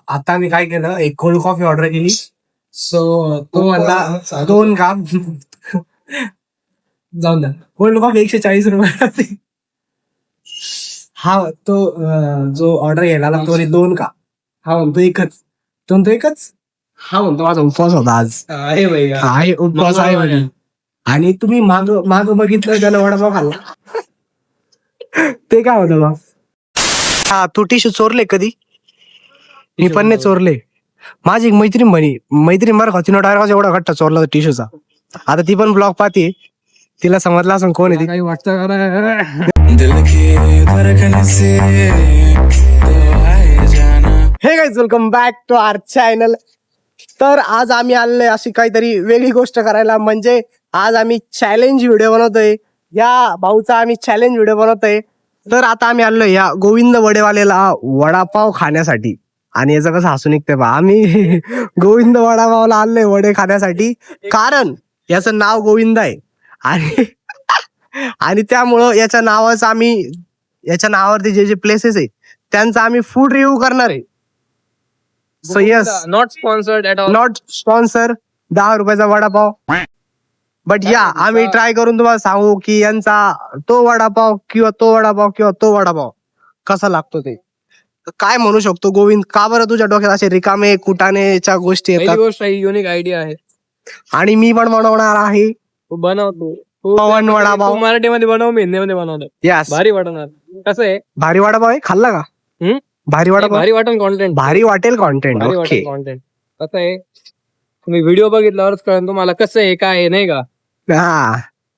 आता मी काय केलं, एक कोल्ड कॉफी ऑर्डर केली. सो तो म्हणला 2 काप. जाऊन द्या, कोल्ड कॉफी 140 रुपये. हा तो जो ऑर्डर घ्यायला आला तो 2 का, हा म्हणतो एकच. तो म्हणतो एकच, हा म्हणतो माझा उपवास होता आज. आहे उपवास आहे म्हणे. आणि तुम्ही माग माग बघितलं त्यानं वडापाव खाल्ला. ते काय होतं बा. हा तू टिश्यू चोरले कधी? मी पण नाही चोरले. माझी एक मैत्रीण बरं का, तिनं डायरेक्ट एवढा घट्ट चोरला टिश्यूचा. आता ती पण ब्लॉग पाहते, तिला समजला असं कोण आहे ती. काही वाटतं हे guys, welcome back to our channel. तर आज आम्ही आलोय अशी काहीतरी वेगळी गोष्ट करायला. म्हणजे आज आम्ही चॅलेंज व्हिडिओ बनवतोय. या भाऊचा आम्ही चॅलेंज व्हिडिओ बनवतोय. तर आता आम्ही आलोय या गोविंद वडेवालेला वडापाव खाण्यासाठी. आणि याचं कसं हसून निघतंय बा, आम्ही गोविंद वडापावला आलोय वडे खाण्यासाठी. कारण याचं नाव गोविंद आहे आणि त्यामुळं याच्या नावावरती जे प्लेसेस आहे त्यांचा आम्ही फूड रिव्ह्यू करणार आहे. So yes, not sponsored at all. Not sponsor. 10 रुपयाचा वडापाव. बट या आम्ही ट्राय करून तुम्हाला सांगू की यांचा तो वडापाव किंवा तो वडापाव कसा लागतो ते. काय म्हणू शकतो गोविंद, का बरं तुझ्या डोक्यात असे रिकामे कुटानेच्या गोष्टी येतात? गोष्ट युनिक आयडिया आहे आणि मी पण बनवणार आहे. तू बनवतो पवन वडापाव. मराठीमध्ये बनव, मी हिंदीमध्ये बनवतो. यस, भारी वाटणार. कसं आहे, भारी वडापाव आहे, खाल्ला का? भारी वडापाव, भारी वाटण कॉन्टेंट, भारी वाटेल कॉन्टेंट. ओके, कॉन्टेंट कसं आहे, तुम्ही व्हिडिओ बघितल्यावरच कळेल तुम्हाला कसं आहे काय आहे, नाही का? हा,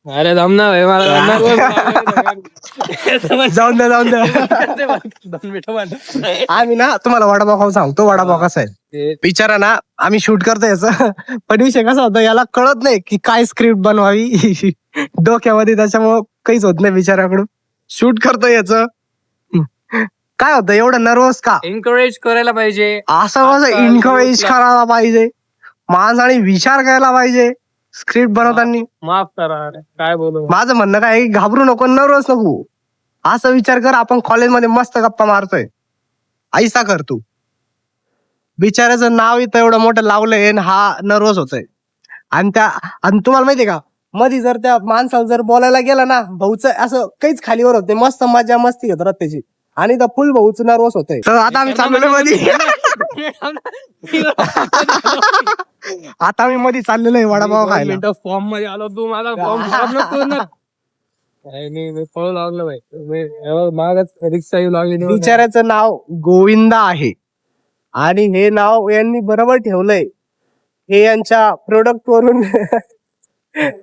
अरे जमना भाई, मला जाऊन द्या. आम्ही ना तुम्हाला वडापाव खाऊ सांगतो. वडापाव कसा आहे विचारा ना, आम्ही शूट करतो याचं. पण विषय कसा होता, याला कळत नाही की काय स्क्रिप्ट बनवावी डोक्यामध्ये, त्याच्यामुळं काहीच होत नाही बिचाराकडून. शूट करतो याचं. काय होतं एवढं नर्वस का? एन्करेज करायला पाहिजे, असं इन्करेज करायला पाहिजे, माणसाने विचार करायला पाहिजे स्क्रिप्ट बनवताना. माफ करा, काय बोलू. माझं म्हणणं काय, घाबरू नको, नर्वस नको. असं विचार कर, आपण कॉलेजमध्ये मस्त गप्पा मारतोय, ऐसा कर तू. बिचाराचं नाव इथं एवढं मोठं लावलंय आणि हा नर्वस होतोय. आणि तुम्हाला माहितीये का, मध्ये जर त्या माणसाला जर बोलायला गेला ना, भाऊचं असं काहीच खालीवर होते, मस्त मजा मस्ती घेत राहत त्याची. आणि त्या फुल भाऊचं नर्वस होतंय. तर आता आम्ही चाललेलो मध्ये आता आम्ही मध्ये चाललेलो आहे वडापाव खायला. फॉर्म मध्ये आलो, तू माझा फॉर्म मी पळू लागलो भाई, मागच रिक्षा येऊ लागली. बिचाऱ्याचं नाव गोविंदा आहे आणि हे नाव यांनी बरोबर ठेवलंय. हे यांच्या प्रोडक्ट वरून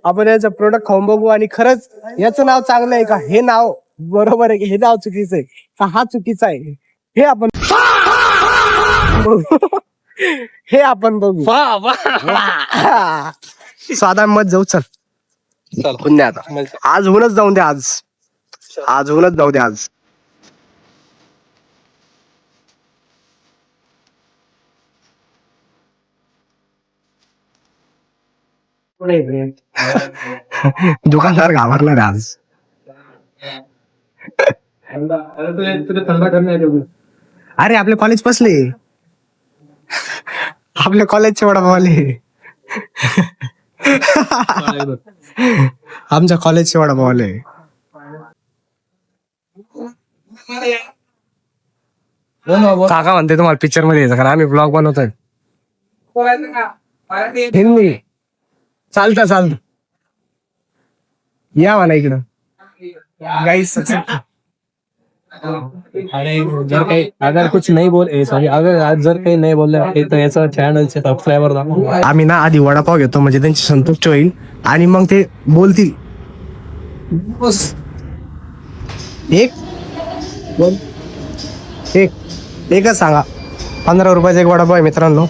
आपण याचं प्रोडक्ट खाऊन बघू आणि खरंच याचं नाव चांगलं आहे का, हे नाव बरोबर आहे की हे नाव चुकीचं आहे का, हा चुकीचा आहे, हे आपण हे आपण बघू. साधा मत जाऊ, चल पुण्या आता आज होऊनच जाऊन दे, आज होऊनच जाऊ दे आज. दुकानदार घाबरला रे आज. अरे आपले कॉलेज बसले, आपल्या कॉलेजचे वडापावले. आमच्या कॉलेजचे वडापावले. काका म्हणते तुम्हाला पिक्चर मध्ये यायचं, कारण आम्ही ब्लॉग बनवतोय हिंदी. चालतं या मला इकडं गाईस. अरे जर काही अगर कुछ नहीं बोल सॉरी, अगर आज जर काही नाही बोलले तर याचा चॅनलचे सबस्क्रायबर दाखवा. आम्ही ना आधी वडापाव घेतो म्हणजे त्यांची संतुष्ट होईल आणि मग ते बोलतील. एकच सांगा, 15 रुपयाचा एक वडापाव आहे मित्रांनो.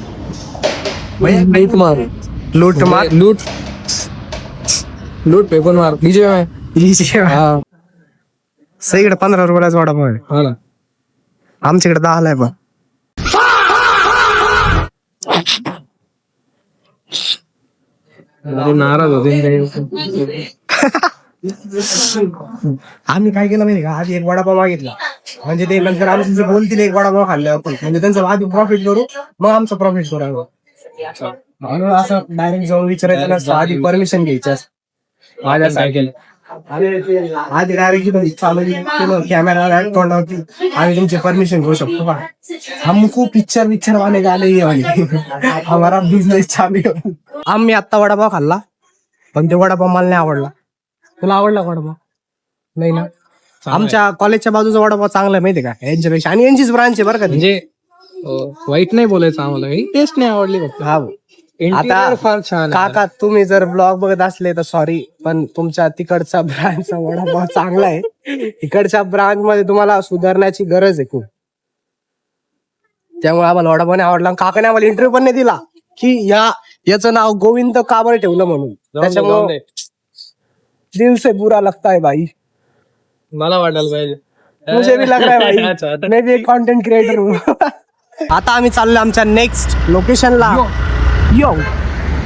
लूट पेपर मार सगळीकडे 15 रुपयाचा वडापाव आहे. आमच्याकडे 10 ला आहे. पण नाराज होते आम्ही काय केलं माहिती का, आधी एक वडापाव मागितला, म्हणजे ते नंतर आमचे जे बोलतील एक वडापाव खाल्ल्यावर पण, म्हणजे त्यांचं आधी प्रॉफिट करू मग आमचं प्रॉफिट करू. म्हणून असं डायरेक्ट जाऊन विचारायचं नसतं, आधी परमिशन घ्यायची असते. माझ्या काय केलं आधी डायरेक्ट कॅमेरा तोंडावरती, आम्ही तुमची परमिशन घेऊ शकतो का, हमको पिक्चर वाले गाले ये वाले हमारा बिझनेस चालू है. आम्ही आत्ता वडापाव खाल्ला, पण ते वडापाव मला नाही आवडला. तुला आवडला वडापाव? नाही ना. आमच्या कॉलेजच्या बाजूचा वडापाव चांगला आहे माहिती का यांच्यापेक्षा, आणि यांचीच ब्रांच आहे बरं का. म्हणजे वाईट नाही बोलायचं आम्हाला, टेस्ट नाही आवडली फक्त. हा आता फार छान काका, तुम्ही जर ब्लॉग बघत असले तर सॉरी, पण तुमच्या तिकडचा ब्रांचचा वडापाव चांगला आहे. इकडच्या ब्रांच मध्ये तुम्हाला सुधारण्याची गरज आहे खूप. त्यामुळे आम्हाला वडापाव नाही आवडला. काकाने आम्हाला इंटरव्ह्यू पण नाही दिला की याचं नाव गोविंद का बरं ठेवलं म्हणून. त्याच्यामुळे दिल से बुरा लगता है भाई. मला वाटायला पाहिजे, मुझे भी लग रहा है भाई, मैं भी एक कंटेंट क्रिएटर हूँ. आता आम्ही चाललो आमच्या नेक्स्ट लोकेशनला. यो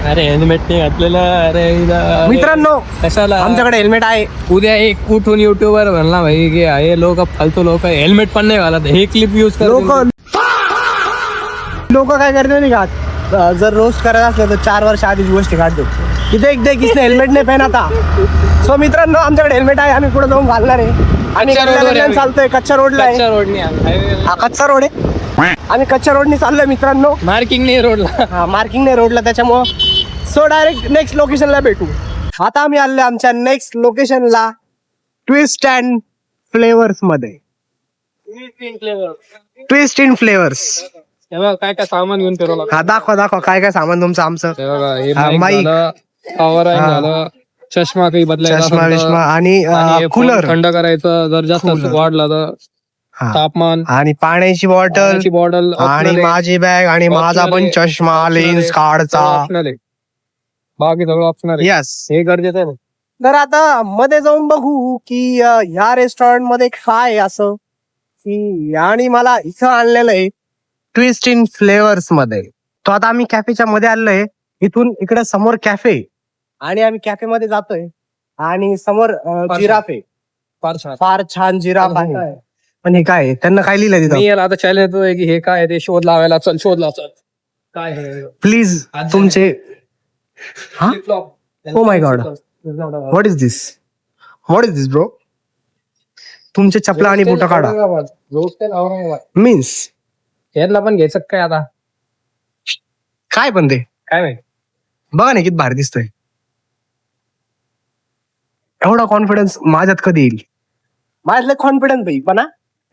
अरे हेल्मेट नाही घातलेलं. अरे मित्रांनो, कशाला आमच्याकडे हेल्मेट आहे. उद्या एक उठून युट्यूबर म्हणला भाई की हे लोक फालतू लोक हेल्मेट पण नाही घालत, हे क्लिप युज लोक काय करते नाही का, जर रोस्ट करायला असलं तर 4 वर्ष आधीच गोष्टी काढतो की देख इसने हेल्मेट नाही पहना था. सो मित्रांनो, आमच्याकडे हेल्मेट आहे, आम्ही पुढे जाऊन घालणार आहे. आणि चालतोय कच्च्या रोडला आहे. रोडनी हा कच्चा रोड आहे, आम्ही कच्च्या रोडनी चाललोय मित्रांनो. मार्किंग नाही रोडला. हा मार्किंग नाही रोडला, त्याच्यामुळं सो डायरेक्ट नेक्स्ट लोकेशनला भेटू. आता आम्ही आलो आमच्या नेक्स्ट लोकेशनला, ट्विस्ट अँड फ्लेवर्स मध्ये. Twist in flavours. काय काय सामान घेऊन फिरवला. हा दाखवा काय काय सामान तुमचं आमचं. माईक झालं, चष्मा काही बदलायचा, चष्मा विष्मा आणि कूलर थंड करायचं जर जास्त वाढला तर तापमान, आणि पाण्याची बॉटल आणि माझी बॅग आणि माझा पण चष्मा, लेन्स कार्डचा, बाकी सगळं ऑप्शनल. यस, हे गरजेचं आहे. तर आता मध्ये जाऊन बघू की ह्या रेस्टॉरंट मध्ये काय असं की, आणि मला इथं आणलेलं आहे ट्विस्ट इन फ्लेवर्स मध्ये. तो आता आम्ही कॅफेच्या मध्ये आलोय. इथून इकडे समोर कॅफे, आणि आम्ही कॅफे मध्ये जातोय, आणि समोर जिराफ आहे, फार छान जिराफ आहे. पण हे काय, त्यांना काय लिहिलंय तिथं? मी याला आता चॅलेंज येतोय की हे काय ते शोध लावायला चल, शोध लाव चल. काय हे प्लीज तुमचे. Oh my God, what is this bro? तुमचे चपला आणि बुटा काढा. मीन्स याला पण घ्यायचं काय आता? काय पण ते काय माहिती. बघा ना किती भारी दिसतोय. एवढा कॉन्फिडन्स माझ्यात कधी येईल? माझ्यातलं कॉन्फिडन्स भाई, पण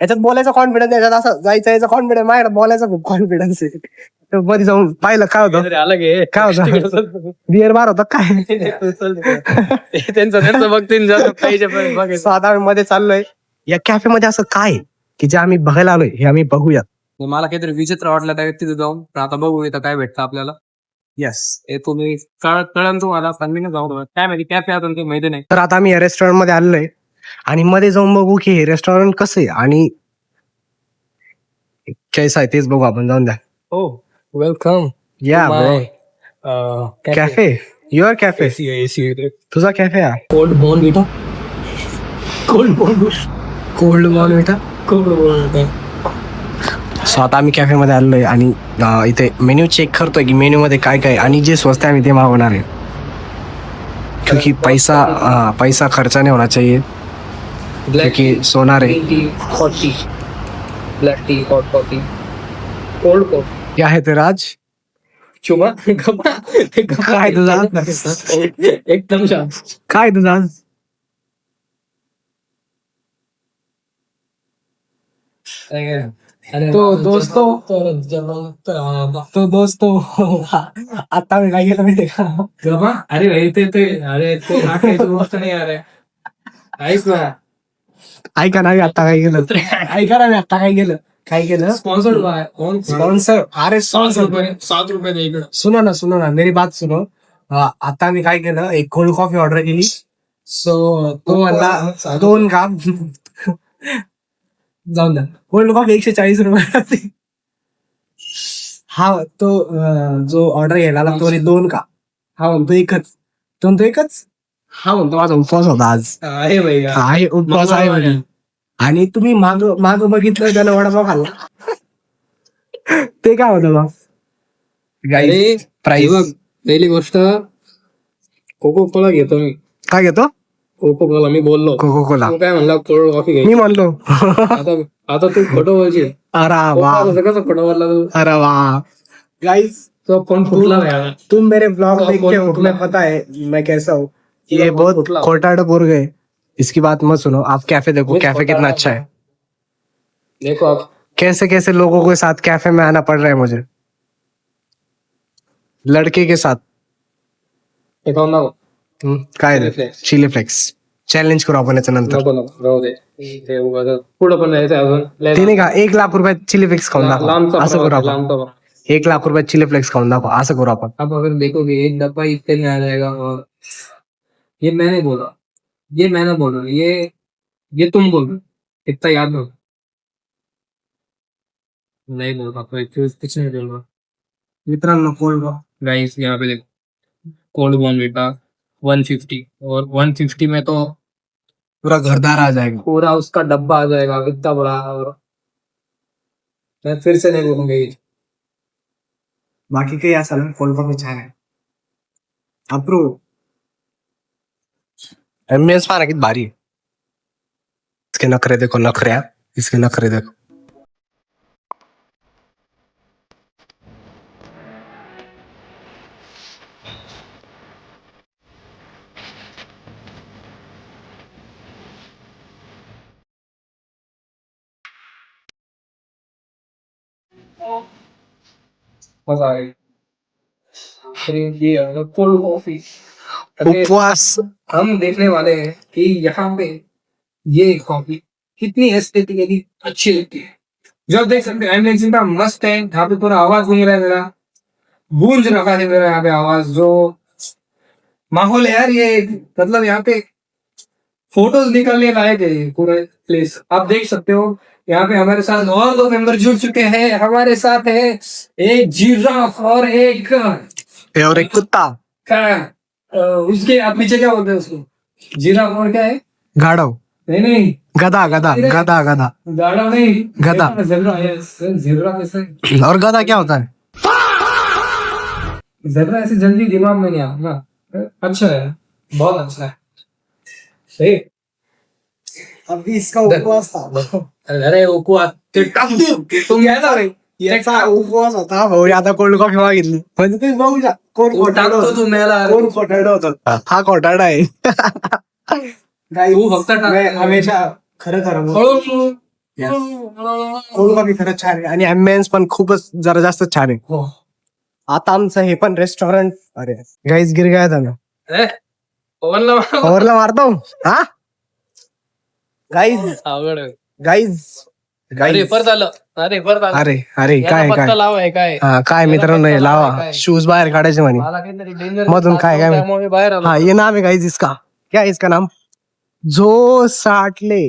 याच्यात बोलायचा कॉन्फिडन्स, याच्यात असं जायचं याचा कॉन्फिडन्स, माझ्याकडे बोलायचा खूप कॉन्फिडन्स आहे. मध्ये जाऊन पाहिलं काय होतं, काय होतं, बिअर बार होतं काय त्यांचं बघतील पाहिजे. आता आम्ही मध्ये चाललोय या कॅफे मध्ये. असं काय की जे आम्ही बघायला आलोय हे आम्ही बघूयात. मला काहीतरी विचित्र वाटलं त्या तिथे जाऊन, पण आता बघू इथं काय भेटतं आपल्याला. येस, हे तुम्ही कळण तुम्हाला सांगून जाऊ काय माहिती कॅफे अजून काही माहिती नाही. तर आता आम्ही या रेस्टॉरंट मध्ये आलोय, आणि मध्ये जाऊन बघू की हे रेस्टॉरंट कसं आहे आणि कैसा आहे तेच बघू आपण. जाऊन द्या. हो, वेलकम या कॅफे, युअर कॅफे, तुझा कॅफे आहे. Cold Bournvita, cold Bournvita. So आता आम्ही कॅफे मध्ये आलोय, आणि इथे मेन्यू चेक करतोय की मेन्यू मध्ये काय काय, आणि जे स्वस्त आहे आम्ही ते मागवणार आहे. क्योंकि पैसा खर्चा नहीं होना चाहिए, क्योंकि सोना रे. Black tea, hot coffee, cold coffee. क्या है तेरा आज? चुमा काय तुझा? एकदम छान. काय तुझा आज? तो दोस्तों आता मी काय केलं माहितीये का? अरे भाई ते अरे ते राखायची गोष्ट नाही. अरे ऐक ना, ऐका ना, मी आता काय केलं, ऐका ना, मी आता काय केलं, स्पॉन्सर्ड बाय स्पॉन्सर. अरे ₹7 दे इकडं. सुनो ना, मेरी बात सुनो. आता मी काय केलं, एक कोल्ड कॉफी ऑर्डर केली. सो तो म्हणला 2 कप. जाऊन द्या, कोल्ड कॉफी ₹140. हा तो जो ऑर्डर घ्यायला आला तो 2 का, हा म्हणतो एकच. हा म्हणतो माझा उपवास होता आज. आहे भाई आहे उपवास आहे म्हणे. आणि तुम्ही माग माग बघितलं त्यानं वडापाव खाल्ला. ते काय होतं मग अरे प्राईस बघ, पहिली गोष्ट कोको कोला घेतो मी. काय घेतो? कोको कोला मी बोललो. कोको कोला तू काय म्हणला कोल्ड कॉफी घ्यायची. मी म्हणलो. आता आता तू खोटं बोलशील. अरे वा कसं खोटं बोलला तू. अरे वा गाइस तो फोन फुटला यार. तुम मेरे ब्लॉग तो देखते हो फोन तुम्हें पता है मैं कैसा हूँ. ये बहुत खोटाड़ बोल गए. इसकी बात मत सुनो. आप कैफे देखो. कैफे कितना अच्छा है. देखो आप कैसे कैसे लोगों के साथ कैफे में आना पड़ रहा है मुझे. लड़के के साथ. एकाउंट नको काय Chili Flakes. Chilli flakes challenge करू आपण याच्या नंतर. नको नको राहू दे. ते उगाच पुढं पण जायचं अजून. ते नाही का 1 लाख रुपयात चिली फ्लेक्स खाऊन दाखव. लांबचा असं करू प्रवास आहे, आपण. लांबचा प्रवास. 1 लाख रुपयात चिली फ्लेक्स खाऊन दाखव. असं करू आपण. आप अगर देखोगे एक डब्बा इतने में आ जाएगा. और ये मैंने बोला, ये मैंने बोला, ये तुम बोल रहे हो. इतना याद हो. नहीं बोल रहा कोई कुछ नहीं बोल रहा. मित्रांनो कोल्ड गाइस यहाँ पे देखो कोल्ड बॉर्नविटा 150 और 150 में तो पूरा घरदार आ जाएगा. पूरा उसका डब्बा आ जाएगा इतना बड़ा. और मैं फिर से नहीं बोलूंगा ये. बाकी काही असेल कोल्ड कॉफी छान आहे. अप्रूव. एमएस पाना किती भारी आहे. इसके नखरे देखो नखऱ्या. इसके नखरे देखो. मजा आएगी. फिर ये कोल्ड कॉफी. उपवास. हम देखने वाले हैं कि यहाँ पे ये कॉफी कितनी एस्थेटिकली अच्छी लगती है. जो आप देख सकते हैं एम्बियंस इतना मस्त है. यहाँ पे पूरा आवाज गूंज रहा है मेरा. गूंज रखा है मेरा यहाँ पे आवाज. जो माहौल है यार ये मतलब यहाँ पे फोटोज निकलने लायक है ये पूरा प्लेस. आप देख सकते हो यहाँ पे हमारे साथ और 2 मेंबर जुड़ चुके हैं. हमारे साथ है एक जिराफ और एक और एक कुत्ता. उसके आप पीछे क्या बोलते हैं उसको. जिराफ और क्या है. गाढव. नहीं गधा गधा गधा गधा. गाड़ा नहीं. गधा. ज़ेब्रा. यस ज़ेब्रा कैसे. और गधा क्या होता है? ज़ेब्रा ऐसे जल्दी दिमाग में नहीं आता ना. अच्छा है, बहुत अच्छा है. सही. अभी इसका उपवास था. अरे उपवास ते टाक दे. तुम गया ना रे. याचा उपवास होता भाऊ. आता कोल्ड कॉफी मागितली म्हणजे तुम्ही बघू शकता कोण खोटारडं टाकतो होतं. तू मेला. कोण खोटारडं होतं. हा खोटारडा आहे. तू फक्त टाक. मैं हमेशा खरं खरं बोलतो. कोल्ड कॉफी खरंच छान आहे. आणि अँबियन्स पण खूपच जरा जास्त छान आहे. हो. आता आमचं हे पण रेस्टॉरंट. अरे गाईज गिर गया था ना. ओव्हरला मारतो. हा गाईज अवघड आहे. गाईज अरे गाईज. परत आलं. अरे परत आलं. अरे अरे काय याला काय पत्ता लावाय काय. हा काय मित्रांनो हे लावा. काय? शूज बाहेर काढायचे म्हणे. मला काहीतरी डेंजर मधून काय काय त्यामुळे मी बाहेर आलो. हाँ ये नाम है गाइस इसका. क्या है इसका नाम? जो साटले.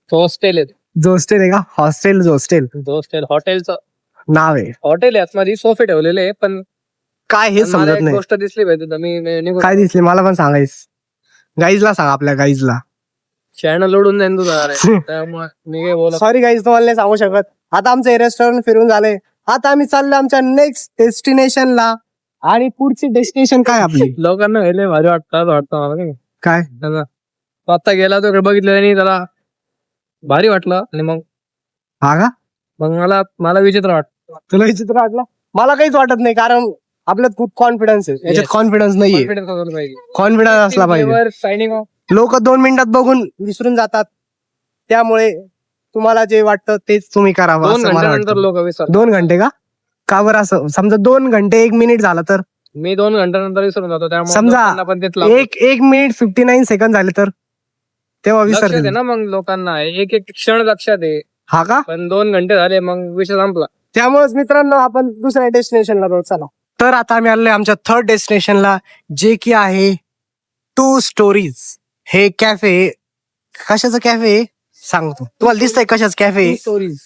हॉस्टेल आहे. जोस्टेल है का? हॉस्टेल जोस्टेल हॉस्टेल हॉटेलचं नाव आहे. हॉटेल आहे. आतमध्ये सोफे ठेवलेले आहे. पण काय हे मला समजत एक नाही. गोष्ट दिसली पाहिजे तर मी निघून काय दिसले मला पण सांगायस. गाईजला सांग आपल्या गाईजला. चॅनल लोडून जाईन तुझा. अरे त्यामुळे मी काय बोलत. सॉरी गाईज तुम्हाला नाही सांगू शकत. आता आमचं हे रेस्टॉरंट फिरून झालंय. आता आम्ही चाललो आमच्या नेक्स्ट डेस्टिनेशनला. आणि पुढची डेस्टिनेशन काय आपली? लोकांना वेळेला भारी वाटतं मला नाही. काय त्याचा तो आता गेला तो बघितलं नाही त्याला भारी वाटलं. आणि मग हा का? मग मला विचित्र वाटतं. तुला विचित्र वाटलं? मला काहीच वाटत नाही कारण आपल्यात खूप कॉन्फिडन्स आहे. याच्यात Yes. कॉन्फिडन्स नाहीये. कॉन्फिडन्स असलं पाहिजे. कॉन्फिडन्स असला पाहिजे. Signing off. लोक 2 मिनिटात बघून विसरून जातात. त्यामुळे तुम्हाला जे वाटतं तेच तुम्ही करावं 2 असं मला घंट्यानंतर वाटतं. लोक विसरतात. 2 घंटे का? का बरं असं? समजा 2 घंटे 1 मिनिट झाला तर मी 2 घंट्यानंतर विसरून जातो. त्यामुळे समजा लोकांना पण तेच लागतं. एक मिनिट 59 सेकंद झाले तर तेव्हा लक्षात आहे विसरते. ना मग लोकांना एक एक क्षण लक्षात आहे. हा का? पण 2 घंटे झाले मग विषय संपला. त्यामुळेच मित्रांनो आपण दुसऱ्या डेस्टिनेशनला जाऊ. चला तर आता आम्ही आलोय आमच्या 3rd डेस्टिनेशनला जे की आहे 2 स्टोरीज. हे कॅफे कशाचं कॅफे सांगतो तुम्हाला. दिसतंय कशाच कॅफे? स्टोरीज.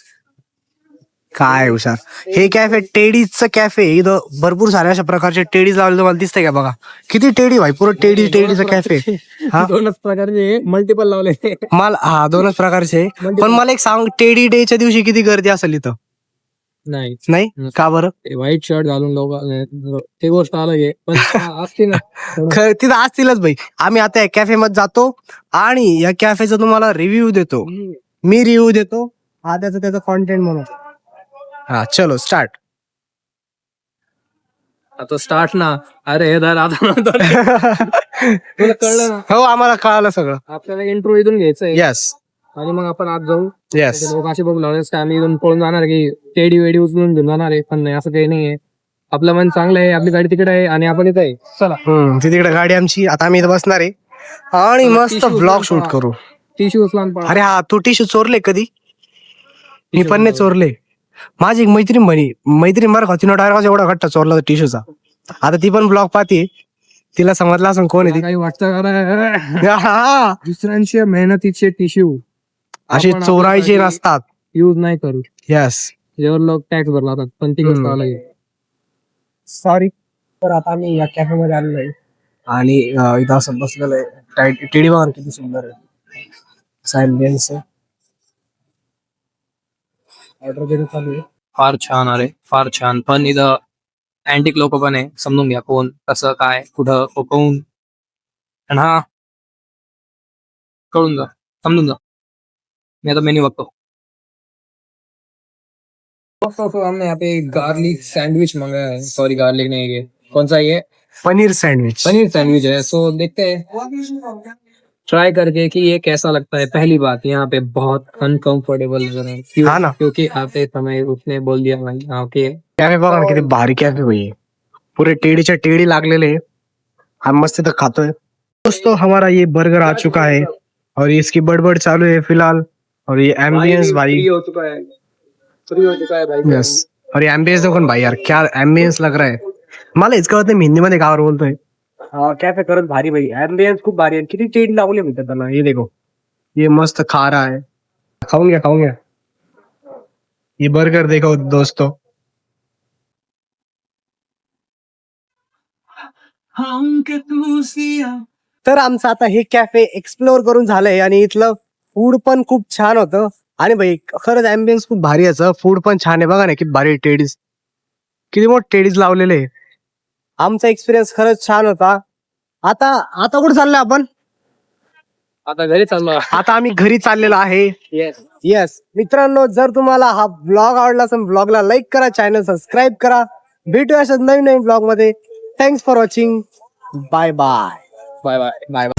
काय हुशार. हे कॅफे टेडीजचं कॅफे. इथं भरपूर साऱ्या अशा प्रकारचे टेडीज लावले तुम्हाला दिसतंय का बघा. किती टेडी भाई, पुरं टेडीचं कॅफे. हा दोनच प्रकारचे मल्टिपल लावले. मला दोनच प्रकारचे. पण मला एक सांग, टेडी डेच्या दिवशी किती गर्दी असेल इथं? नाही का बरं? व्हाईट शर्ट घालून लोक, ते गोष्ट अलग आहे, पण असते ना. तिथं असतीलच भाई. आम्ही आता या कॅफे मध्ये जातो आणि या कॅफेचा तुम्हाला रिव्ह्यू देतो. मी रिव्ह्यू देतो हा त्याचा कॉन्टेंट म्हणून. हा चलो स्टार्ट. आता स्टार्ट ना. अरे धर आता. तुला कळलं ना? हो आम्हाला कळालं सगळं. आपल्याला इंट्रो इथून घ्यायचंय येस आणि मग आपण आज जाऊ. येस. लोक असे बघू लागले की आम्ही इथून पळून जाणार की टेडी वेडी उचलून घेऊन जाणार आहे, पण नाही, असं काही नाहीये. आपलं मन चांगलं आहे, आपली गाडी तिकडे आहे आणि आपण इथं आहे. चला. तिकडे गाडी आमची. आता आम्ही इथं बसणार आहे आणि मस्त ब्लॉग शूट करू. टिश्यू उचलून पळा. अरे हा तू टिश्यू चोरले कधी? मी पण नाही चोरले. माझी एक मैत्रीण बरं का, तिनं डायरेक्ट एवढा घट्टा चोरला टिश्यूचा. आता ती पण ब्लॉग पाहते, तिला समजला असं कोण आहे ती. काही वाटतं हा, दुसऱ्यांच्या मेहनतीचे टिश्यू असे चोरायचे नसतात. यूज नाही करू. येस. त्यावर लोक टॅक्स भरला जातात, पण ती गोष्ट अलग आहे. सॉरी. तर आता आम्ही या कॅफे मध्ये आलेलो आहे आणि इथं असं बसलेलं आहे. टेडी बघा किती सुंदर आहे. सायलेन्स ऑर्डर देणं चालू आहे. फार छान. अरे फार छान. पण इथं अँटिक लोक पण आहे, समजून घ्या कोण कसं काय कुठं कोण. आणि हा कळून जा, समजून जा. मैं तो मेन्यू बघतो. हमने यहाँ पे गार्लिक सैंडविच मंगाया है. सॉरी गार्लिक नहीं है. कौन सा ये? पनीर सैंडविच. पनीर सैंडविच है. सो देखते हैं ट्राई करके कि ये कैसा लगता है. पहली बात, यहाँ पे बहुत अनकंफर्टेबल लग रहा है. क्यों? हाँ ना. क्योंकि आते समय उसने बोल दिया भाई ओके. कॅफे बघा ना किती भारी कॅफे भाई. पूरे टेडीच्या टेडी लागलेले. हम मस्त इथं खातोय. दोस्तों हमारा ये बर्गर आ चुका है और इसकी बड़बड़ चालू है फिलहाल. और ये एम्बियंस भाई हो चुका है. फ्री हो चुका है भाई. यस. और ये एम्बियंस देखो ना भाई यार, क्या एम्बियंस लग रहा है. मला हेच कळत नाही मी हिंदी मध्ये गावावर बोलतोय. कॅफे करत भारी भाई. एम्बियंस खूप भारी आहे. किती टेडी लावले म्हणतात त्यांना. ये देखो, ये मस्त खा रहा है. खाऊन घ्या. ये बर्गर देखो दोस्तों. तर आमचं आता हे कॅफे एक्सप्लोअर करून झालंय आणि इथलं फूड पण खूप छान होतं. आणि भाई खरंच अँबियन्स खूप भारी याचं. फूड पण छान आहे. बघा ना किती भारी टेडीज, किती मोठे टेडीज लावलेले. आमचा एक्सपिरियन्स खरंच छान होता. आता कुठे चाललोय आपण? आता घरी चाललो. आता आम्ही घरी चाललेलो आहे. येस मित्रांनो, जर तुम्हाला हा ब्लॉग आवडला असेल ब्लॉगला लाईक करा, चॅनल सबस्क्राईब करा. भेटूया अशाच नवीन ब्लॉग मध्ये. Thanks for watching. Bye bye. Bye bye.